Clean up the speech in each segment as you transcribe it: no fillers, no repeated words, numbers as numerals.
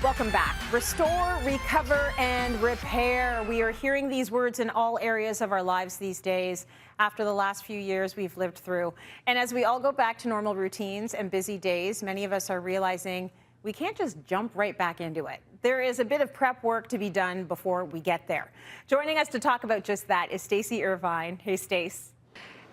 Welcome back. Restore, recover, and repair. We are hearing these words in all areas of our lives these days after the last few years we've lived through. And as we all go back to normal routines and busy days, many of us are realizing we can't just jump right back into it. There is a bit of prep work to be done before we get there. Joining us to talk about just that is Stacy Irvine. Hey, Stace.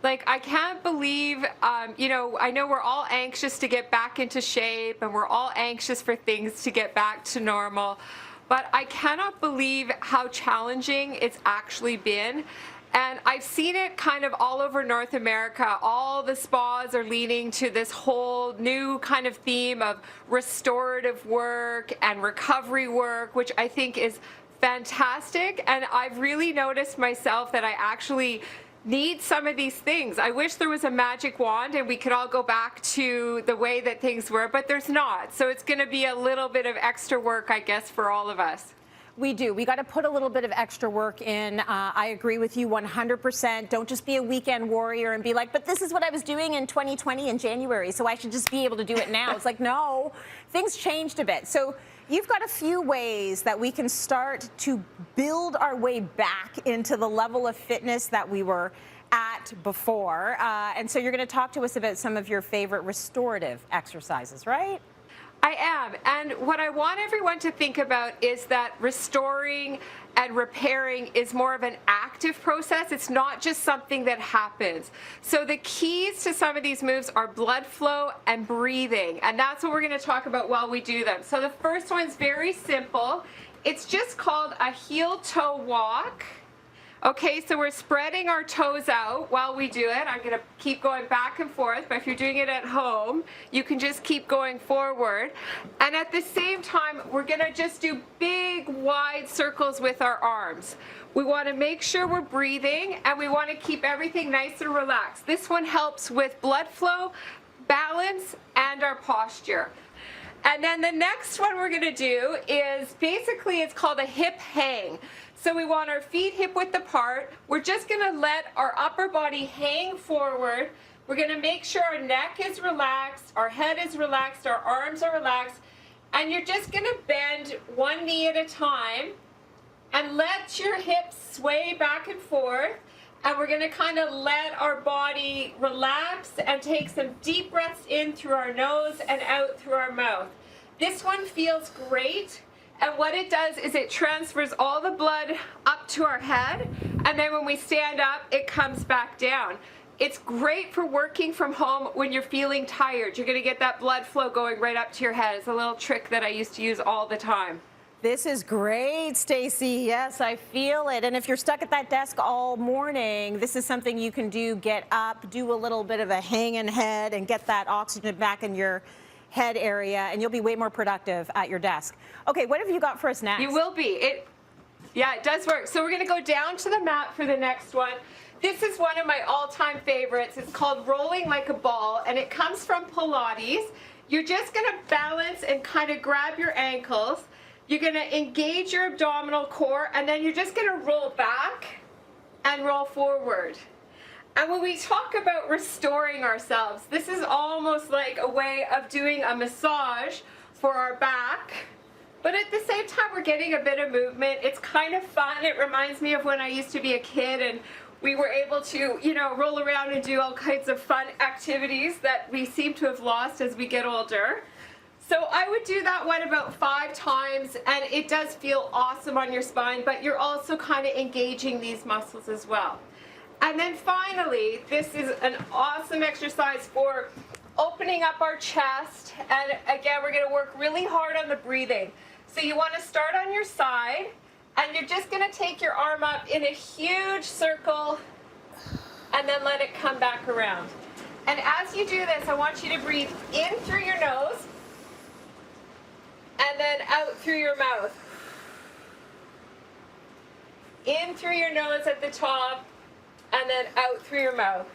I can't believe, I know we're all anxious to get back into shape and we're all anxious for things to get back to normal, but I cannot believe how challenging it's actually been. And I've seen it kind of all over North America. All the spas are leaning to this whole new kind of theme of restorative work and recovery work, which I think is fantastic. And I've really noticed myself that I actually need some of these things. I wish there was a magic wand and we could all go back to the way that things were, but there's not. So it's going to be a little bit of extra work, I guess, for all of us. We do. We got to put a little bit of extra work in. I agree with you 100%. Don't just be a weekend warrior and be like, but this is what I was doing in 2020 in January, so I should just be able to do it now. It's like, no, things changed a bit. So you've got a few ways that we can start to build our way back into the level of fitness that we were at before. And so you're going to talk to us about some of your favorite restorative exercises, right? I am. And what I want everyone to think about is that restoring and repairing is more of an active process. It's not just something that happens. So the keys to some of these moves are blood flow and breathing. And that's what we're going to talk about while we do them. So the first one's very simple. It's just called a heel-toe walk. Okay, so we're spreading our toes out while we do it. I'm going to keep going back and forth, but if you're doing it at home, you can just keep going forward. And at the same time, we're going to just do big, wide circles with our arms. We want to make sure we're breathing, and we want to keep everything nice and relaxed. This one helps with blood flow, balance, and our posture. And then the next one we're going to do is basically it's called a hip hang. So we want our feet hip width apart. We're just going to let our upper body hang forward. We're going to make sure our neck is relaxed, our head is relaxed, our arms are relaxed. And you're just going to bend one knee at a time and let your hips sway back and forth. And we're going to kind of let our body relax and take some deep breaths in through our nose and out through our mouth. This one feels great. And what it does is it transfers all the blood up to our head. And then when we stand up, it comes back down. It's great for working from home when you're feeling tired. You're going to get that blood flow going right up to your head. It's a little trick that I used to use all the time. This is great, Stacy. Yes, I feel it. And if you're stuck at that desk all morning, this is something you can do. Get up, do a little bit of a hanging head, and get that oxygen back in your head area, and you'll be way more productive at your desk. Okay, what have you got for us next? You will be. Yeah, it does work. So we're going to go down to the mat for the next one. This is one of my all-time favorites. It's called rolling like a ball, and it comes from Pilates. You're just going to balance and kind of grab your ankles. You're going to engage your abdominal core, and then you're just going to roll back and roll forward. And when we talk about restoring ourselves, this is almost like a way of doing a massage for our back. But at the same time, we're getting a bit of movement. It's kind of fun. It reminds me of when I used to be a kid and we were able to, roll around and do all kinds of fun activities that we seem to have lost as we get older. So I would do that one about 5 times, and it does feel awesome on your spine, but you're also kind of engaging these muscles as well. And then finally, this is an awesome exercise for opening up our chest. And again, we're going to work really hard on the breathing. So you want to start on your side, and you're just going to take your arm up in a huge circle and then let it come back around. And as you do this, I want you to breathe in through your nose and then out through your mouth. In through your nose at the top, and then out through your mouth.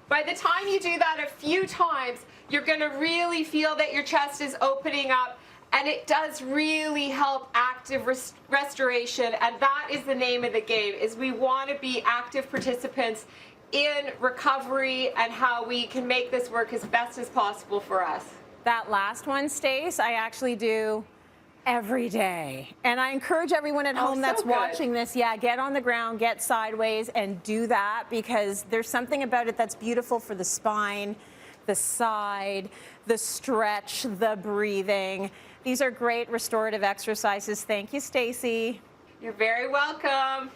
By the time you do that a few times, you're going to really feel that your chest is opening up, and it does really help active restoration, and that is the name of the game, is we want to be active participants in recovery and how we can make this work as best as possible for us. That last one, Stace, I actually do every day. And I encourage everyone at home so that's good. watching this, get on the ground, get sideways, and do that, because there's something about it that's beautiful for the spine, the side, the stretch, the breathing. These are great restorative exercises. Thank you, Stacy. You're very welcome.